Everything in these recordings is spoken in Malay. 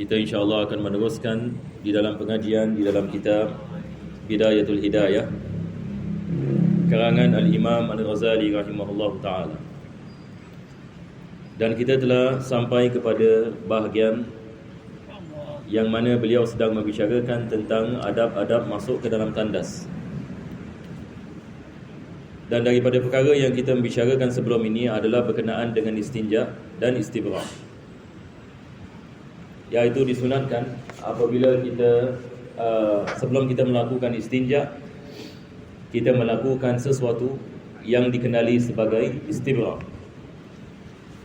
Kita insya-Allah akan meneruskan di dalam pengajian di dalam kitab Bidayatul Hidayah karangan Al-Imam Al-Ghazali rahimahullahu taala. Dan kita telah sampai kepada bahagian yang mana beliau sedang membicarakan tentang adab-adab masuk ke dalam tandas. Dan daripada perkara yang kita membicarakan sebelum ini adalah berkenaan dengan istinja dan istibra'. Iaitu disunatkan apabila kita sebelum kita melakukan istinja, kita melakukan sesuatu yang dikenali sebagai istibra',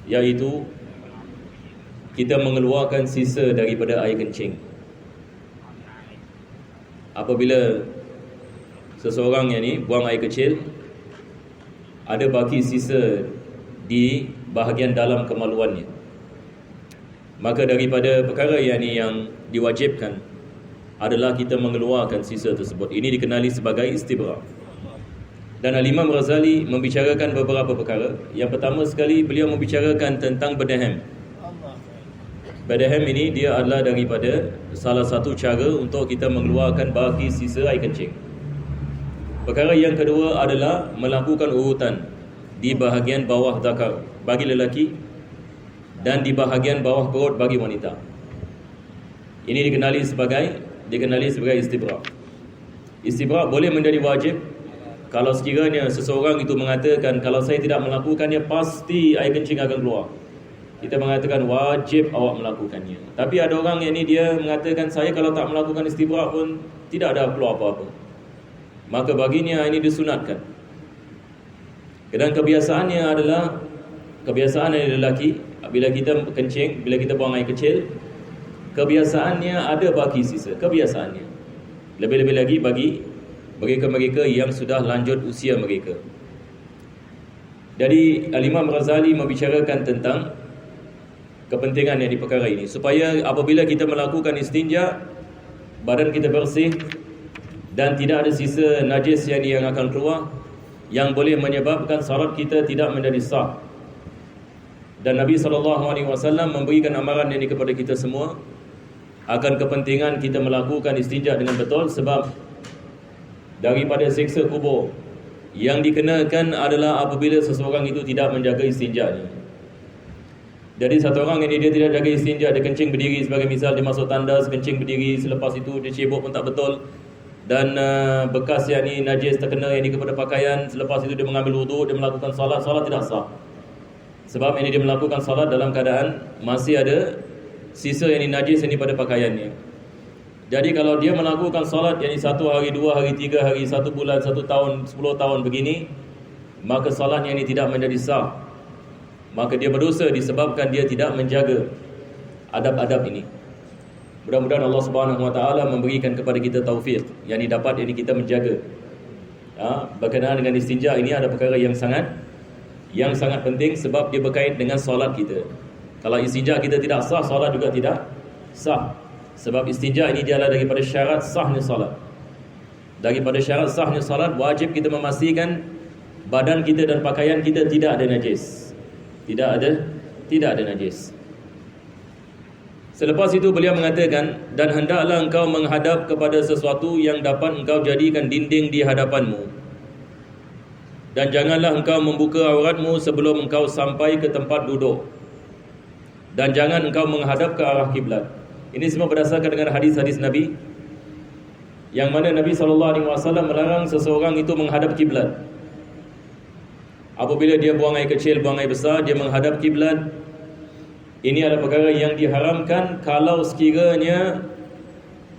iaitu kita mengeluarkan sisa daripada air kencing. Apabila seseorang yang ni buang air kecil, ada baki sisa di bahagian dalam kemaluannya, maka daripada perkara yang ni yang diwajibkan adalah kita mengeluarkan sisa tersebut. Ini dikenali sebagai istibra'. Dan Al-Imam Ghazali membicarakan beberapa perkara. Yang pertama sekali, beliau membicarakan tentang badahem. Badahem ini dia adalah daripada salah satu cara untuk kita mengeluarkan baki sisa air kencing. Perkara yang kedua adalah melakukan urutan di bahagian bawah zakar bagi lelaki dan di bahagian bawah perut bagi wanita. Ini dikenali sebagai istibra'. Istibra' boleh menjadi wajib kalau sekiranya seseorang itu mengatakan, kalau saya tidak melakukannya pasti air kencing akan keluar. Kita mengatakan wajib awak melakukannya. Tapi ada orang yang ni dia mengatakan, saya kalau tak melakukan istibra' pun tidak ada keluar apa-apa. Maka baginya ini disunatkan. Dan kebiasaannya adalah kebiasaan dari lelaki, bila kita kencing, bila kita buang air kecil, kebiasaannya ada baki sisa. Kebiasaannya. Lebih-lebih lagi bagi mereka-mereka yang sudah lanjut usia mereka. Jadi Al-Imam Ghazali membicarakan tentang kepentingan yang di perkara ini, supaya apabila kita melakukan istinja, badan kita bersih dan tidak ada sisa najis yang akan keluar, yang boleh menyebabkan salat kita tidak menjadi sah. Dan Nabi SAW memberikan amaran ini kepada kita semua akan kepentingan kita melakukan istinja dengan betul, sebab daripada siksa kubur yang dikenakan adalah apabila seseorang itu tidak menjaga istinjanya. Jadi satu orang ini dia tidak jaga istinja, dia kencing berdiri, sebagai misal dia masuk tandas kencing berdiri, selepas itu dia cebok pun tak betul, dan bekas yang ni najis terkena yang ni kepada pakaian, selepas itu dia mengambil wuduk, dia melakukan salat tidak sah. Sebab ini dia melakukan salat dalam keadaan masih ada sisa yang ni najis yang ni pada pakaiannya. Jadi kalau dia melakukan salat yang ni 1 hari, 2 hari, 3 hari, 1 bulan, 1 tahun, 10 tahun begini, maka salatnya ini tidak menjadi sah. Maka dia berdosa disebabkan dia tidak menjaga adab-adab ini. Mudah-mudahan Allah Subhanahu Wa Taala memberikan kepada kita taufik, yang ni dapat ini kita menjaga. Berkenaan dengan istinja ini ada perkara yang sangat penting, sebab dia berkait dengan solat kita. Kalau istinja kita tidak sah, solat juga tidak sah. Sebab istinja ini dia adalah daripada syarat sahnya solat. Daripada syarat sahnya solat, wajib kita memastikan badan kita dan pakaian kita tidak ada najis. Tidak ada najis. Selepas itu beliau mengatakan, dan hendaklah engkau menghadap kepada sesuatu yang dapat engkau jadikan dinding di hadapanmu. Dan janganlah engkau membuka auratmu sebelum engkau sampai ke tempat duduk. Dan jangan engkau menghadap ke arah kiblat. Ini semua berdasarkan dengan hadis-hadis Nabi, yang mana Nabi SAW melarang seseorang itu menghadap kiblat. Apabila dia buang air kecil, buang air besar, dia menghadap kiblat. Ini adalah perkara yang diharamkan kalau sekiranya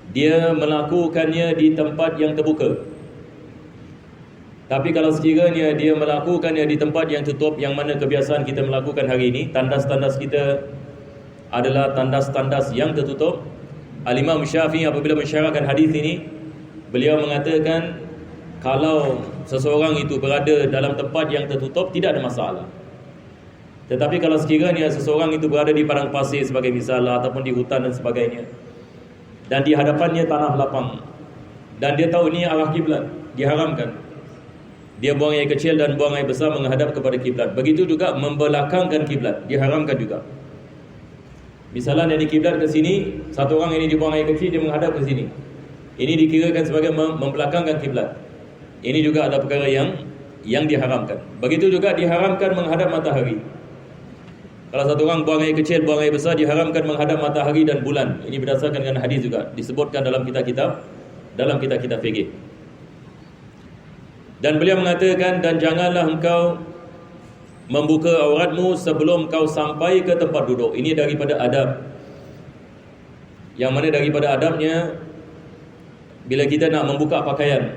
dia melakukannya di tempat yang terbuka. Tapi kalau sekiranya dia melakukannya di tempat yang tutup, yang mana kebiasaan kita melakukan hari ini, tandas-tandas kita adalah tandas-tandas yang tertutup. Al-Imam Syafi'i apabila mensyarahkan hadis ini, beliau mengatakan kalau seseorang itu berada dalam tempat yang tertutup tidak ada masalah. Tetapi kalau sekiranya seseorang itu berada di padang pasir sebagai misal, ataupun di hutan dan sebagainya, dan di hadapannya tanah lapang, dan dia tahu ni arah kiblat, diharamkan. Dia buang air kecil dan buang air besar menghadap kepada kiblat. Begitu juga membelakangkan kiblat, diharamkan juga. Misalan yang dikiblat ke sini, satu orang ini dibuang air kecil, dia menghadap ke sini. Ini dikirakan sebagai membelakangkan kiblat. Ini juga ada perkara yang diharamkan. Begitu juga diharamkan menghadap matahari. Kalau satu orang buang air kecil, buang air besar, diharamkan menghadap matahari dan bulan. Ini berdasarkan dengan hadis juga, disebutkan dalam kitab-kitab fikih. Dan beliau mengatakan, dan janganlah engkau membuka auratmu sebelum kau sampai ke tempat duduk. Ini daripada adab. Yang mana daripada adabnya, bila kita nak membuka pakaian,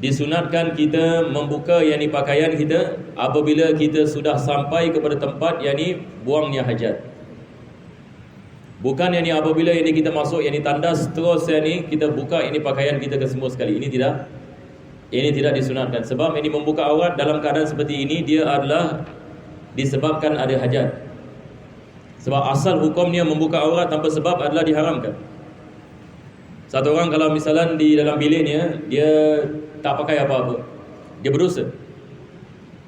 disunatkan kita membuka yakni pakaian kita apabila kita sudah sampai kepada tempat yakni buangnya hajat. Bukan yakni apabila yakni kita masuk yakni tandas terus yakni kita buka yakni pakaian kita ke semua sekali. Ini tidak disunatkan. Sebab ini membuka aurat dalam keadaan seperti ini, dia adalah disebabkan ada hajat. Sebab asal hukumnya membuka aurat tanpa sebab adalah diharamkan. Satu orang kalau misalan di dalam biliknya, dia tak pakai apa-apa, dia berdosa.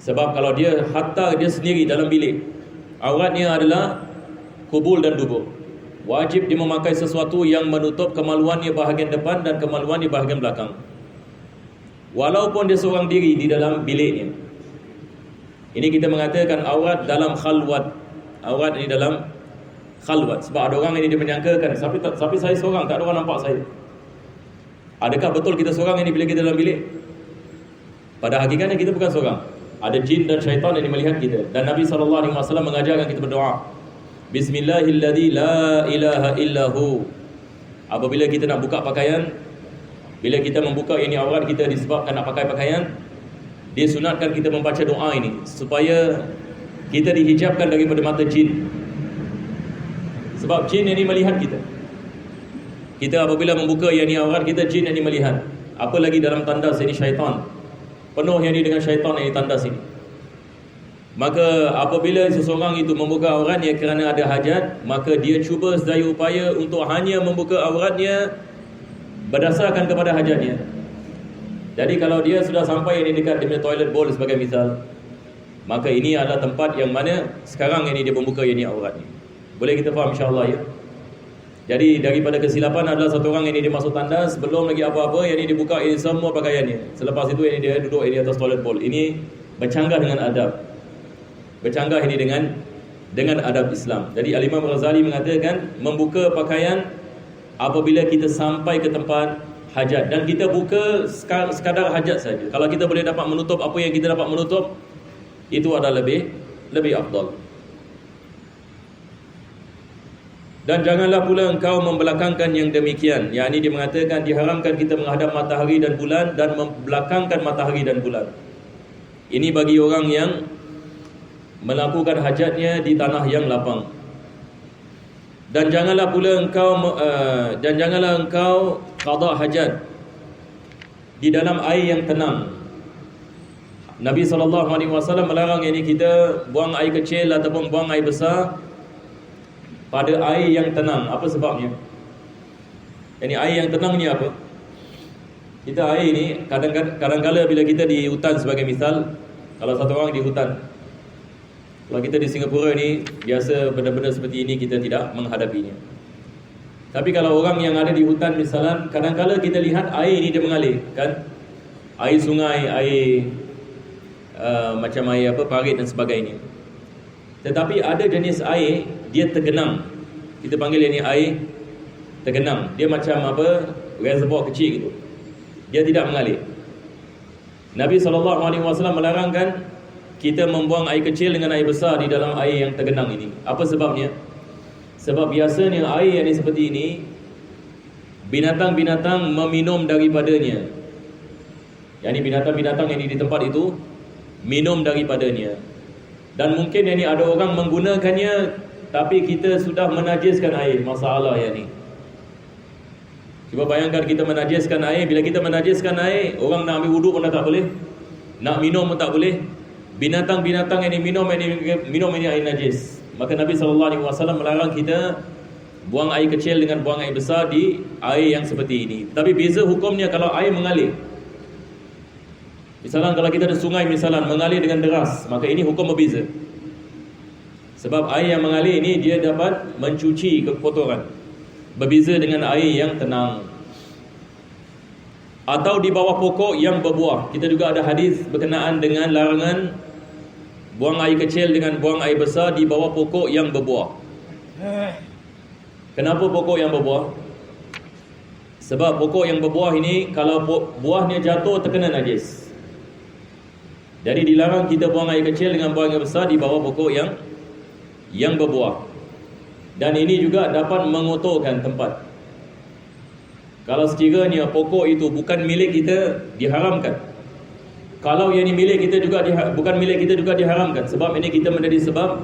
Sebab kalau dia hatta dia sendiri dalam bilik, auratnya adalah kubul dan dubur, wajib dia memakai sesuatu yang menutup kemaluannya bahagian depan dan kemaluannya bahagian belakang. Walaupun dia seorang diri di dalam biliknya. Ini kita mengatakan aurat dalam khalwat. Aurat ini dalam khalwat. Sebab ada orang ini dia menyangkakan, tapi saya seorang, tak ada orang nampak saya. Adakah betul kita seorang ini bila kita dalam bilik? Pada hakikatnya kita bukan seorang. Ada jin dan syaitan yang melihat kita. Dan Nabi SAW mengajarkan kita berdoa, Bismillahilladzi la ilaha illahu. Apabila kita nak buka pakaian, bila kita membuka ini aurat kita disebabkan nak pakai pakaian, dia sunatkan kita membaca doa ini supaya kita dihijabkan daripada mata jin. Sebab jin ini melihat kita. Kita apabila membuka yang ini aurat kita, jin yang ini melihat. Apa lagi dalam tandas ini syaitan. Penuh yang ini dengan syaitan yang ini tandas ini. Maka apabila seseorang itu membuka auratnya kerana ada hajat, maka dia cuba sedaya upaya untuk hanya membuka auratnya berdasarkan kepada hajatnya. Jadi kalau dia sudah sampai ini dekat dia punya toilet bowl sebagai misal, maka ini adalah tempat yang mana sekarang ini dia membuka ini auratnya. Boleh kita faham insya-Allah ya. Jadi daripada kesilapan adalah satu orang ini dia masuk tandas, belum lagi apa-apa, yang ini dibuka ini semua pakaiannya. Selepas itu ini dia duduk ini atas toilet bowl. Ini bercanggah dengan adab. Bercanggah ini dengan adab Islam. Jadi Al-Imam Ghazali mengatakan membuka pakaian apabila kita sampai ke tempat hajat, dan kita buka sekadar hajat saja. Kalau kita boleh dapat menutup apa yang kita dapat menutup, itu adalah lebih afdal. Dan janganlah pula engkau membelakangkan yang demikian. Yang ini dia mengatakan diharamkan kita menghadap matahari dan bulan dan membelakangkan matahari dan bulan. Ini bagi orang yang melakukan hajatnya di tanah yang lapang. Dan janganlah engkau qada hajat di dalam air yang tenang. Nabi SAW melarang ini kita buang air kecil ataupun buang air besar pada air yang tenang. Apa sebabnya? Ini air yang tenang ni apa? Kita air ni kadang-kadang bila kita di hutan sebagai misal, kalau satu orang di hutan, kalau kita di Singapura ni biasa benda-benda seperti ini kita tidak menghadapinya. Tapi kalau orang yang ada di hutan misalan, kadang-kadang kita lihat air ni dia mengalir, kan? Air sungai, air macam air parit dan sebagainya. Tetapi ada jenis air dia tergenang. Kita panggil ini air tergenang. Dia macam reservoir kecil gitu. Dia tidak mengalir. Nabi SAW melarangkan kita membuang air kecil dengan air besar di dalam air yang tergenang ini. Apa sebabnya? Sebab biasanya air yang seperti ini, binatang-binatang meminum daripadanya. Yang ini binatang-binatang yang di tempat itu minum daripadanya. Dan mungkin yang ini ada orang menggunakannya, tapi kita sudah menajiskan air. Masalah yang ini. Cuba bayangkan kita menajiskan air. Bila kita menajiskan air, orang nak ambil wuduk pun tak boleh, nak minum pun tak boleh. Binatang-binatang yang minum ini air najis. Maka Nabi SAW melarang kita buang air kecil dengan buang air besar di air yang seperti ini. Tapi beza hukumnya kalau air mengalir. Misalnya kalau kita ada sungai misalnya mengalir dengan deras, maka ini hukum berbeza. Sebab air yang mengalir ini dia dapat mencuci kekotoran, berbeza dengan air yang tenang. Atau di bawah pokok yang berbuah. Kita juga ada hadis berkenaan dengan larangan buang air kecil dengan buang air besar di bawah pokok yang berbuah. Kenapa pokok yang berbuah? Sebab pokok yang berbuah ini, kalau buahnya jatuh terkena najis. Jadi dilarang kita buang air kecil dengan buang air besar di bawah pokok yang berbuah. Dan ini juga dapat mengotorkan tempat. Kalau sekiranya pokok itu bukan milik kita, diharamkan. Kalau yang ini milik kita juga bukan milik kita juga diharamkan. Sebab ini kita menjadi sebab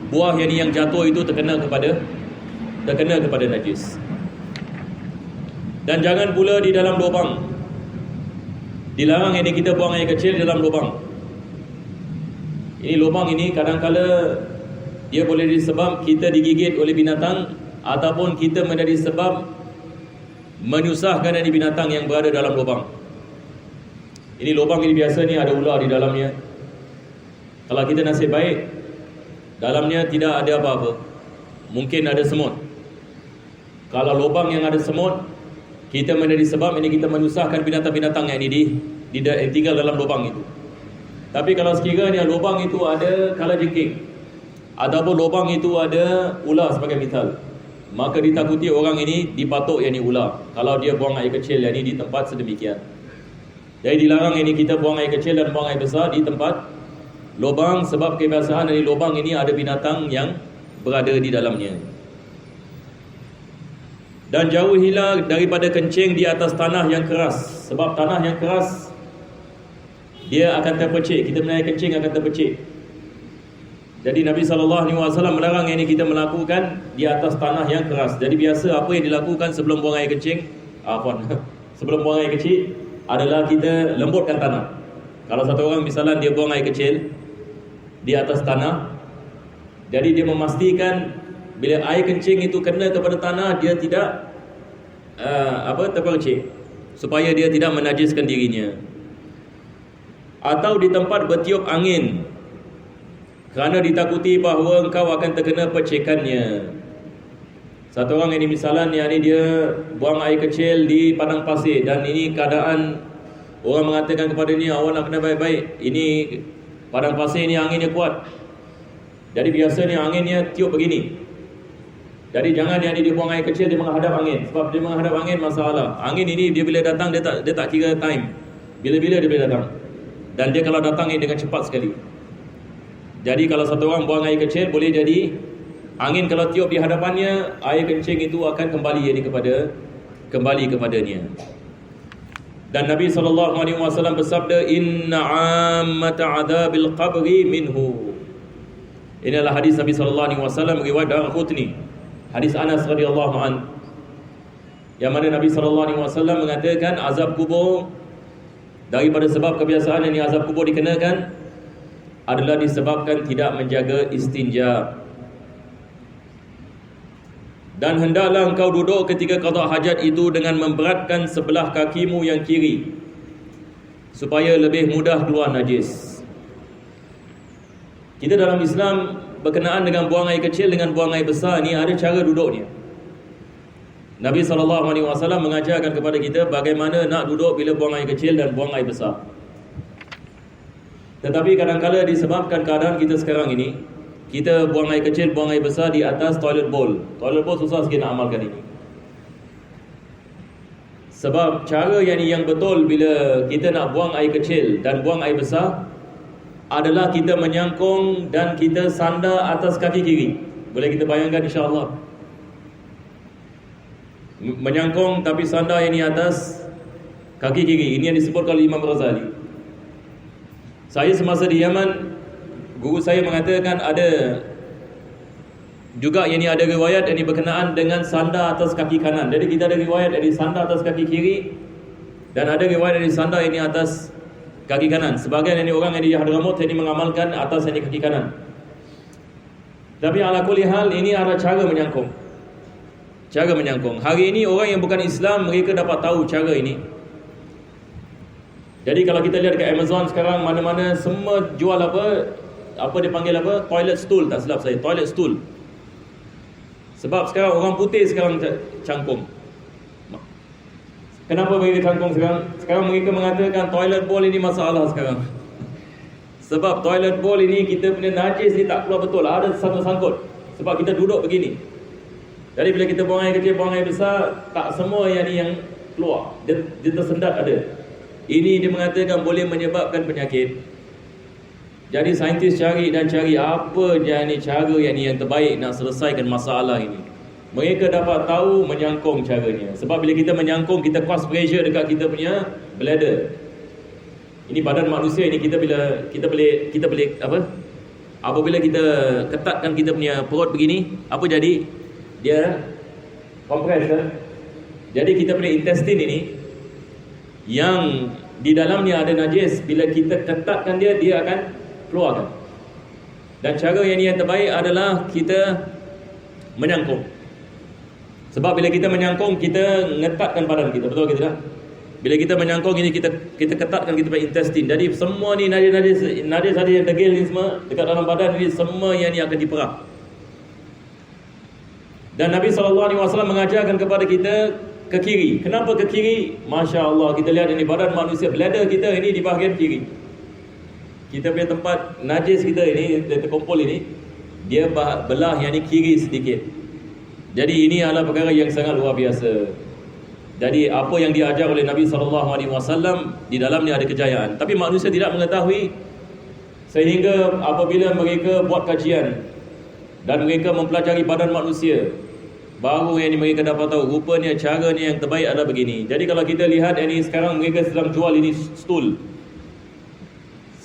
buah yang jatuh itu terkena kepada najis. Dan jangan pula di dalam lubang. Dilarang ini kita buang air kecil di dalam lubang. Ini lubang ini kadang-kala dia boleh disebab kita digigit oleh binatang, ataupun kita menjadi sebab menyusahkan dari binatang yang berada dalam lubang. Ini lubang ini biasa ni ada ular di dalamnya. Kalau kita nasib baik, dalamnya tidak ada apa-apa, mungkin ada semut. Kalau lubang yang ada semut, kita menjadi sebab ini kita menyusahkan binatang-binatang yang tinggal dalam lubang itu. Tapi kalau sekiranya lubang itu ada kalajengking, ataupun lubang itu ada ular sebagai misal, maka ditakuti orang ini dipatuk yang ini ular kalau dia buang air kecil yang ini di tempat sedemikian. Jadi dilarang ini kita buang air kecil dan buang air besar di tempat lubang, sebab kebiasaan dari lubang ini ada binatang yang berada di dalamnya. Dan jauhilah daripada kencing di atas tanah yang keras, sebab tanah yang keras dia akan terpecik. Kita menaik kencing akan terpecik. Jadi Nabi SAW melarang ini kita melakukan di atas tanah yang keras. Jadi biasa apa yang dilakukan sebelum buang air kencing, sebelum buang air kecil adalah kita lembutkan tanah. Kalau satu orang misalnya dia buang air kecil di atas tanah, jadi dia memastikan bila air kencing itu kena kepada tanah, dia tidak terpercik, supaya dia tidak menajiskan dirinya. Atau di tempat bertiup angin, kerana ditakuti bahawa engkau akan terkena percikannya. Satu orang ini misalnya dia buang air kecil di padang pasir, dan ini keadaan orang mengatakan kepada dia, awak nak kena baik-baik, ini padang pasir ni anginnya kuat. Jadi biasanya anginnya tiup begini. Jadi jangan dia buang air kecil dia menghadap angin, sebab dia menghadap angin masalah. Angin ini dia bila datang dia tak kira time, bila-bila dia boleh datang. Dan dia kalau datang ini dengan cepat sekali. Jadi kalau satu orang buang air kecil, boleh jadi angin kalau tiup di hadapannya, air kencing itu akan kembali kepadanya. Dan Nabi SAW bersabda, inna ammata adabil qabri minhu. Ini adalah hadis Nabi SAW riwayat Daraqutni, hadis Anas radhiyallahu an, yang mana Nabi SAW mengatakan azab kubur, daripada sebab kebiasaan ini azab kubur dikenakan adalah disebabkan tidak menjaga istinja. Dan hendaklah engkau duduk ketika qada hajat itu dengan memberatkan sebelah kakimu yang kiri, supaya lebih mudah keluar najis. Kita dalam Islam berkenaan dengan buang air kecil dengan buang air besar ni ada cara duduknya. Nabi SAW mengajarkan kepada kita bagaimana nak duduk bila buang air kecil dan buang air besar. Tetapi kadang-kala disebabkan keadaan kita sekarang ini, kita buang air kecil, buang air besar di atas toilet bowl. Toilet bowl susah sikit nak amalkan ini. Sebab cara yang betul bila kita nak buang air kecil dan buang air besar adalah kita menyangkung dan kita sandar atas kaki kiri. Boleh kita bayangkan insya-Allah. Menyangkung tapi sandar yang ini atas kaki kiri. Ini yang disebut oleh Imam Ghazali. Saya semasa di Yaman, guru saya mengatakan ada juga yang ini ada riwayat yang ini berkenaan dengan sandar atas kaki kanan. Jadi kita ada riwayat dari sandar atas kaki kiri, dan ada riwayat dari sandar ini atas kaki kanan. Sebagian ini orang yang di Hadramut ini mengamalkan atas ini kaki kanan. Tapi ala kulli hal ini ada cara menyangkung. Cara menyangkung. Hari ini orang yang bukan Islam mereka dapat tahu cara ini. Jadi kalau kita lihat dekat Amazon sekarang, mana-mana semua jual apa? apa dia panggil apa? Toilet stool, tak silap saya, toilet stool. Sebab sekarang orang putih sekarang cangkung. Kenapa mereka cangkung sekarang? Sekarang mereka mengatakan toilet bowl ini masalah sekarang. Sebab toilet bowl ini kita punya najis ni tak keluar betul, ada sangkut-sangkut. Sebab kita duduk begini. Jadi bila kita buang air kecil, buang air besar, tak semua yang keluar. Dia tersendat ada. Ini dia mengatakan boleh menyebabkan penyakit. Jadi saintis cari apa cara yang terbaik nak selesaikan masalah ini. Mereka dapat tahu menyangkung caranya. Sebab bila kita menyangkung, kita cross pressure dekat kita punya bladder. Ini badan manusia ini, kita boleh apa? Apabila kita ketatkan kita punya perut begini, apa jadi? Dia compress kan? Jadi kita punya intestine ini yang di dalamnya ada najis, bila kita ketatkan dia akan keluarkan. Dan cara yang terbaik adalah kita menyangkung. Sebab bila kita menyangkung, kita ngetatkan badan kita, betul ke tidak? Bila kita menyangkung ini, kita ketatkan kita punya intestine. Jadi semua ni najis yang degil ni semua dekat dalam badan ni, semua yang ni akan diperah. Dan Nabi SAW mengajarkan kepada kita ke kiri. Kenapa ke kiri? Masya Allah, kita lihat ini badan manusia, bladder kita ini di bahagian kiri. Kita punya tempat najis kita ini, terkumpul ini, dia belah yang ni kiri sedikit. Jadi ini adalah perkara yang sangat luar biasa. Jadi apa yang diajar oleh Nabi SAW, di dalamnya ada kejayaan. Tapi manusia tidak mengetahui, sehingga apabila mereka buat kajian dan mereka mempelajari badan manusia, baru yang mereka dapat tahu rupanya cara ni yang terbaik adalah begini. Jadi kalau kita lihat ini sekarang mereka sedang jual ini stool.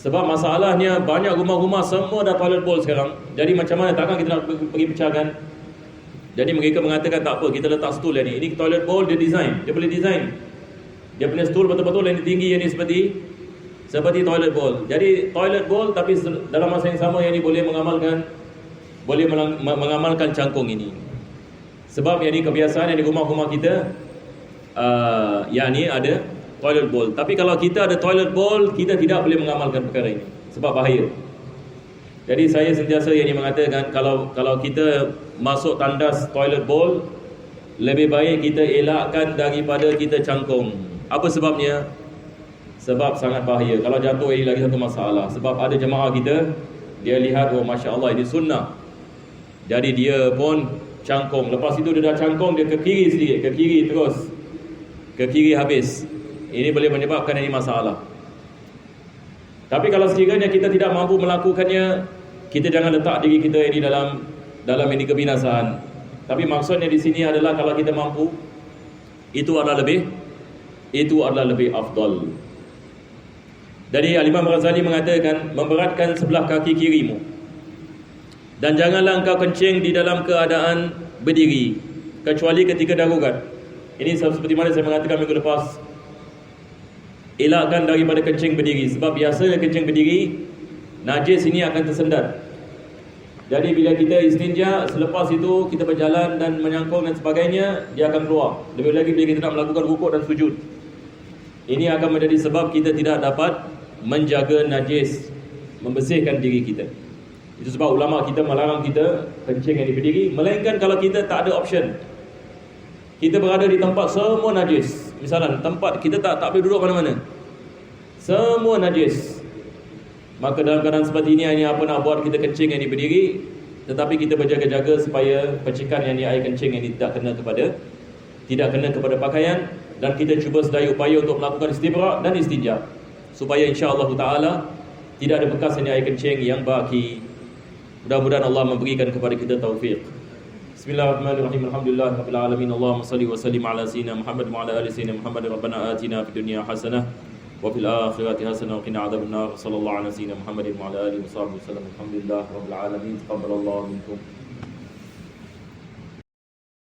Sebab masalahnya banyak rumah-rumah semua dah toilet bowl sekarang. Jadi macam mana, takkan kita nak pergi pecahkan? Jadi mereka mengatakan tak apa, kita letak stool yang ni. Ini toilet bowl, dia design, dia boleh design. Dia punya stool betul-betul yang tinggi, yang ni seperti toilet bowl. Jadi toilet bowl, tapi dalam masa yang sama yang ni boleh mengamalkan cangkung ini. Sebab yang ni kebiasaan yang di rumah-rumah kita, yang ni ada toilet bowl. Tapi kalau kita ada toilet bowl, kita tidak boleh mengamalkan perkara ini, sebab bahaya. Jadi saya sentiasa yang ni mengatakan, kalau kita masuk tandas toilet bowl, lebih baik kita elakkan daripada kita cangkung. Apa sebabnya? Sebab sangat bahaya. Kalau jatuh ini lagi satu masalah. Sebab ada jemaah kita, dia lihat, oh Masya Allah ini sunnah, jadi dia pun cangkung. Lepas itu dia dah cangkung, dia ke kiri sedikit, ke kiri terus, ke kiri habis. Ini boleh menyebabkan ini masalah. Tapi kalau sekiranya kita tidak mampu melakukannya, kita jangan letak diri kita ini dalam ini kebinasaan. Tapi maksudnya di sini adalah kalau kita mampu, itu adalah lebih afdal. Jadi Al-Imam Ghazali mengatakan, memberatkan sebelah kaki kirimu, dan janganlah engkau kencing di dalam keadaan berdiri, kecuali ketika darurat. Ini seperti mana saya mengatakan minggu lepas, elakkan daripada kencing berdiri. Sebab biasanya kencing berdiri, najis ini akan tersendat. Jadi bila kita istinja, selepas itu kita berjalan dan menyangkung dan sebagainya, dia akan keluar. Lebih lagi bila kita nak melakukan rukuk dan sujud, ini akan menjadi sebab kita tidak dapat menjaga najis, membersihkan diri kita. Itu sebab ulama kita melarang kita kencing yang berdiri. Melainkan kalau kita tak ada option, kita berada di tempat semua najis. Misalnya tempat kita tak boleh duduk mana-mana, semua najis, maka dalam keadaan seperti ini, hanya apa nak buat, kita kencing yang berdiri. Tetapi kita berjaga-jaga supaya percikan yang air kencing yang tidak kena kepada pakaian. Dan kita cuba sedaya upaya untuk melakukan istibrak dan istinja, supaya insya-Allah Ta'ala tidak ada bekas yang air kencing yang baki. Mudah-mudahan Allah memberikan kepada kita taufik. Bismillahirrahmanirrahim. Alhamdulillah rabbil alamin. Allahumma salli wa sallim ala sayyidina Muhammad wa ala ali sayyidina Muhammad. Rabbana atina fid dunya hasanah wa fil akhirati hasanah wa qina adzaban nar. Sallallahu ala sayyidina Muhammadin wa ala alihi wa sahbihi wasallam. Alhamdulillah rabbil alamin. Taqabbalallahu minkum.